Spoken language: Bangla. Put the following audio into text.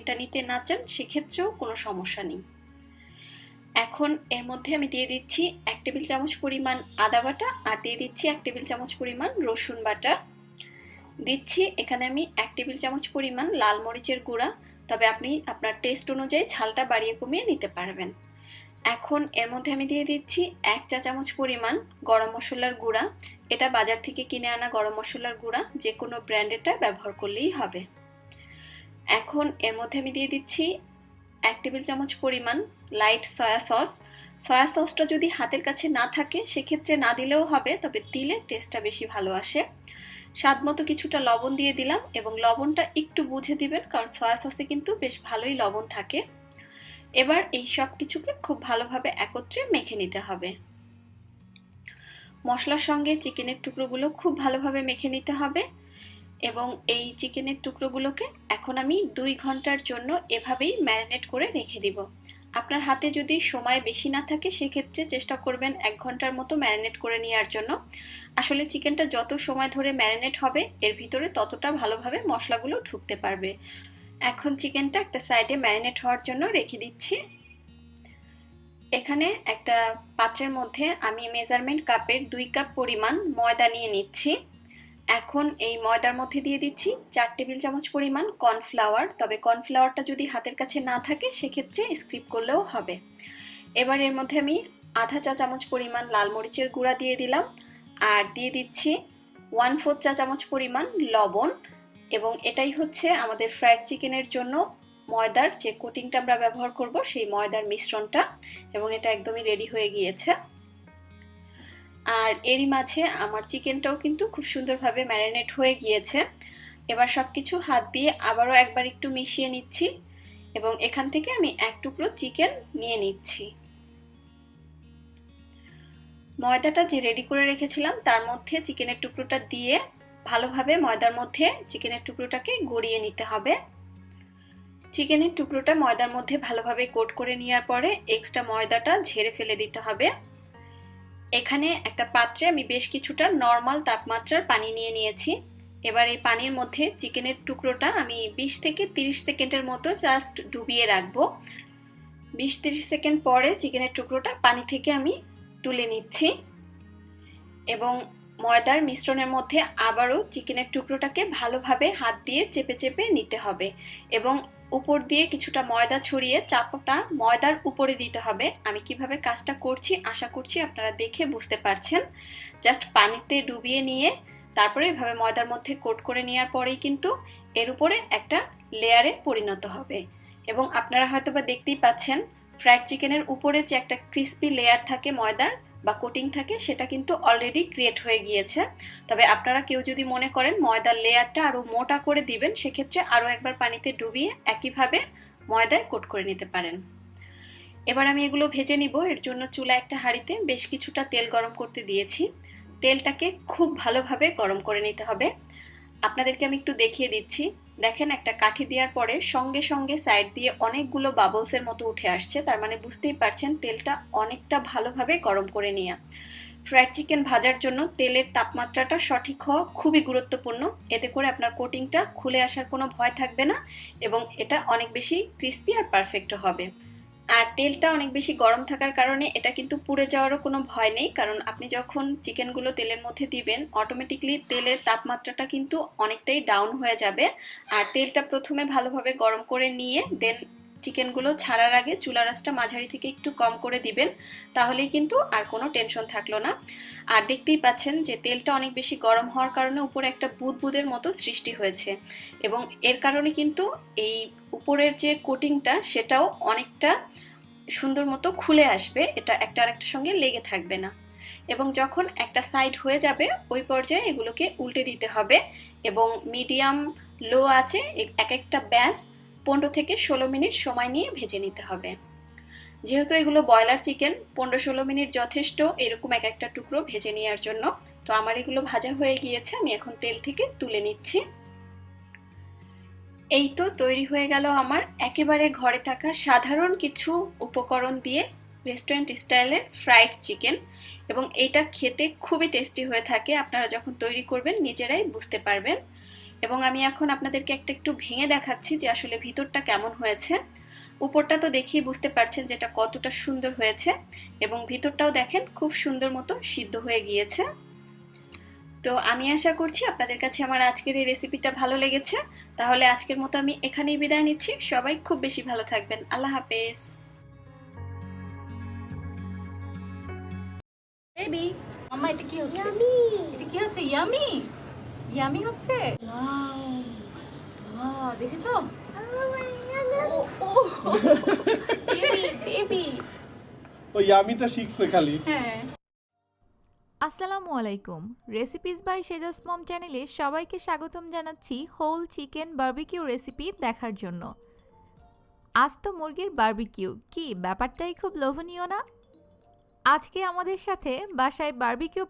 এটা নিতে না চান সেক্ষেত্রেও কোনো সমস্যা নেই। এখন এর মধ্যে আমি দিয়ে দিচ্ছি 1 টেবিল চামচ পরিমাণ আদা বাটা আর দিয়ে দিচ্ছি 1 টেবিল চামচ পরিমাণ রসুন বাটা। দিচ্ছি এখানে আমি 1 টেবিল চামচ পরিমাণ লাল মরিচের গুঁড়া, তবে আপনি আপনার টেস্ট অনুযায়ী ঝালটা বাড়িয়ে কমিয়ে নিতে পারবেন। এখন এর মধ্যে আমি দিয়ে দিচ্ছি 1 চা চামচ পরিমাণ গরম মশলার গুঁড়া। এটা বাজার থেকে কিনে আনা গরম মশলার গুঁড়া, যে কোনো ব্র্যান্ডেরটা ব্যবহার করলেই হবে। এখন এর মধ্যে আমি দিয়ে দিচ্ছি 1 টেবিল চামচ পরিমাণ লাইট সয়া সস। সয়া সসটা যদি হাতের কাছে না থাকে সেক্ষেত্রে না দিলেও হবে, তবে দিলে টেস্টটা বেশি ভালো আসে। স্বাদ মতো কিছুটা লবণ দিয়ে দিলাম, এবং লবণটা একটু বুঝে দিবেন কারণ সয়া সসে কিন্তু বেশ ভালোই লবণ থাকে। এবার এই সব কিছুকে খুব ভালোভাবে একত্রে মেখে নিতে হবে। মশলার সঙ্গে চিকেনের টুকরোগুলো খুব ভালোভাবে মেখে নিতে হবে, এবং এই চিকেনের টুকরোগুলোকে এখন আমি 2 ঘন্টার জন্য এভাবেই ম্যারিনেট করে রেখে দিব। আপনার হাতে যদি সময় বেশি না থাকে সেক্ষেত্রে চেষ্টা করবেন 1 ঘন্টার মতো ম্যারিনেট করে নেওয়ার জন্য। আসলে চিকেনটা যত সময় ধরে ম্যারিনেট হবে এর ভিতরে ততটা ভালোভাবে মশলাগুলো ঢুকতে পারবে। এখন চিকেনটা একটা সাইডে ম্যারিনেট হওয়ার জন্য রেখে দিচ্ছি। এখানে একটা পাত্রের মধ্যে আমি মেজারমেন্ট কাপের 2 কাপ পরিমাণ ময়দা নিয়ে নিচ্ছি। এখন এই ময়দার মধ্যে দিয়ে দিচ্ছি 4 টেবিল চামচ পরিমাণ কর্নফ্লাওয়ার, তবে কর্নফ্লাওয়ারটা যদি হাতের কাছে না থাকে সেক্ষেত্রে স্কিপ করলেও হবে। এবার এর মধ্যে আমি আধা চা চামচ পরিমাণ লাল মরিচের গুঁড়া দিয়ে দিলাম, আর দিয়ে দিচ্ছি 1/4 চা চামচ পরিমাণ লবণ, এবং এটাই হচ্ছে আমাদের ফ্রাইড চিকেনের জন্য ময়দার যে কোটিংটা আমরা ব্যবহার করব সেই ময়দার মিশ্রণটা, এবং এটা একদমই রেডি হয়ে গিয়েছে। আর এরই মাঝে আমার চিকেনটাও কিন্তু খুব সুন্দরভাবে ম্যারিনেট হয়ে গিয়েছে। এবার সবকিছু হাত দিয়ে আবারও একবার একটু মিশিয়ে নিচ্ছি, এবং এখান থেকে আমি 1 টুকরো চিকেন নিয়ে নিচ্ছি। ময়দাটা যে রেডি করে রেখেছিলাম তার মধ্যে চিকেনের টুকরোটা দিয়ে ভালোভাবে ময়দার মধ্যে চিকেনের টুকরোটাকে গড়িয়ে নিতে হবে। চিকেনের টুকরোটা ময়দার মধ্যে ভালোভাবে কোট করে নেওয়ার পরে এক্সট্রা ময়দাটা ঝেড়ে ফেলে দিতে হবে। এখানে একটা পাত্রে আমি বেশ কিছুটা নরমাল তাপমাত্রার পানি নিয়ে নিয়েছি। এবার এই পানির মধ্যে চিকেনের টুকরোটা আমি 20 থেকে 30 সেকেন্ডের মতো জাস্ট ডুবিয়ে রাখবো। 20-30 সেকেন্ড পরে চিকেনের টুকরোটা পানি থেকে আমি তুলে নিচ্ছি, এবং ময়দার মিশ্রণের মধ্যে আবারও চিকেনের টুকরোটাকে ভালোভাবে হাত দিয়ে চেপে চেপে নিতে হবে, এবং উপর দিয়ে কিছুটা ময়দা ছড়িয়ে চাপটা ময়দার উপরে দিতে হবে। আমি কিভাবে কাজটা করছি আশা করছি আপনারা দেখে বুঝতে পারছেন। জাস্ট পানিতে ডুবিয়ে নিয়ে তারপরে এভাবে ময়দার মধ্যে কোট করে নেওয়ার পরেই কিন্তু এর উপরে একটা লেয়ারে পরিণত হবে, এবং আপনারা হয়তোবা দেখতেই পাচ্ছেন ফ্রাইড চিকেনের উপরে যে একটা ক্রিস্পি লেয়ার থাকে ময়দার বা কোটিং থাকে সেটা কিন্তু অলরেডি ক্রিয়েট হয়ে গিয়েছে। তবে আপনারা কেউ যদি মনে করেন ময়দার লেয়ারটা আরো মোটা করে দিবেন সেক্ষেত্রে আরো একবার পানিতে ডুবিয়ে একইভাবে ময়দায় কোট করে নিতে পারেন। এবার আমি এগুলো ভেজে নিব। এর জন্য চুলা একটা হাঁড়িতে বেশ কিছুটা তেল গরম করতে দিয়েছি। তেলটাকে খুব ভালোভাবে গরম করে নিতে হবে। আপনাদেরকে আমি একটু দেখিয়ে দিচ্ছি। দেখেন একটা কাঠি দেওয়ার পরে সঙ্গে সঙ্গে সাইড দিয়ে অনেকগুলো বাবলসের মতো উঠে আসছে, তার মানে বুঝতেই পারছেন তেলটা অনেকটা ভালোভাবে গরম করে নিয়ে। ফ্রাইড চিকেন ভাজার জন্য তেলের তাপমাত্রাটা সঠিক হওয়া খুবই গুরুত্বপূর্ণ, এতে করে আপনার কোটিংটা খুলে আসার কোনো ভয় থাকবে না, এবং এটা অনেক বেশি ক্রিস্পি আর পারফেক্ট হবে। আর তেলটা অনেক বেশি গরম থাকার কারণে এটা কিন্তু পুড়ে যাওয়ারও কোনো ভয় নেই, কারণ আপনি যখন চিকেনগুলো তেলের মধ্যে দিবেন অটোমেটিকলি তেলের তাপমাত্রাটা কিন্তু অনেকটাই ডাউন হয়ে যাবে। আর তেলটা প্রথমে ভালোভাবে গরম করে নিয়ে দেন চিকেনগুলো ছাড়ার আগে চুলার আঁচটা মাঝারি থেকে একটু কম করে দিবেন, তাহলেই কিন্তু আর কোনো টেনশন থাকলো না। আর দেখতেই পাচ্ছেন যে তেলটা অনেক বেশি গরম হওয়ার কারণে উপরে একটা বুদবুদের মতো সৃষ্টি হয়েছে, এবং এর কারণে কিন্তু এই উপরের যে কোটিংটা সেটাও অনেকটা সুন্দর মতো খুলে আসবে, এটা একটা আরেকটার সঙ্গে লেগে থাকবে না। এবং যখন একটা সাইড হয়ে যাবে ওই পর্যায়ে এগুলোকে উল্টে দিতে হবে, এবং মিডিয়াম লো আছে এক একটা ব্যাস 15 থেকে 16 মিনিট সময় নিয়ে ভেজে নিতে হবে। যেহেতু এগুলো ব্রয়লার চিকেন 15-16 মিনিট যথেষ্ট এরকম এক একটা টুকরো ভেজে নেওয়ার জন্য। তো আমার এগুলো ভাজা হয়ে গিয়েছে, আমি এখন তেল থেকে তুলে নিচ্ছি। এই তো তৈরি হয়ে গেল আমার একেবারে ঘরে থাকা সাধারণ কিছু উপকরণ দিয়ে রেস্টুরেন্ট স্টাইলের ফ্রাইড চিকেন, এবং এটা খেতে খুবই টেস্টি হয়ে থাকে। আপনারা যখন তৈরি করবেন নিজেরাই বুঝতে পারবেন। এবং আমি এখন আপনাদেরকে একটু ভেঙে দেখাচ্ছি যে আসলে ভিতরটা কেমন হয়েছে। উপরটা তো দেখেই বুঝতে পারছেন যে এটা কতটা সুন্দর হয়েছে, এবং ভিতরটাও দেখেন খুব সুন্দর মতো সিদ্ধ হয়ে গিয়েছে। তো আমি আশা করছি আপনাদের কাছে আমার আজকের এই রেসিপিটা ভালো লেগেছে। তাহলে আজকের মতো আমি এখানেই বিদায় নিচ্ছি। সবাই খুব বেশি ভালো থাকবেন। আল্লাহ হাফেজ। বেবি মাম্মা, এটা কি হচ্ছে? এটা কি হচ্ছে? ইয়ামি ইয়ামি হচ্ছে। ওয়াও ওয়াও, দেখেছো? ও ও বেবি বেবি। ওই ইয়ামিটা শিখছে খালি। হ্যাঁ। আসসালামু আলাইকুম। রেসিপিস বাই সেজাস মম চ্যানেলে সবাইকে স্বাগতম জানাচ্ছি হোল চিকেন বারবিকিউ রেসিপি দেখার জন্য। আস্ত মুরগির বারবিকিউ, কি ব্যাপারটাই খুব লোভনীয় না? আজকে আমাদের সাথে বাসায় বারবিকিউ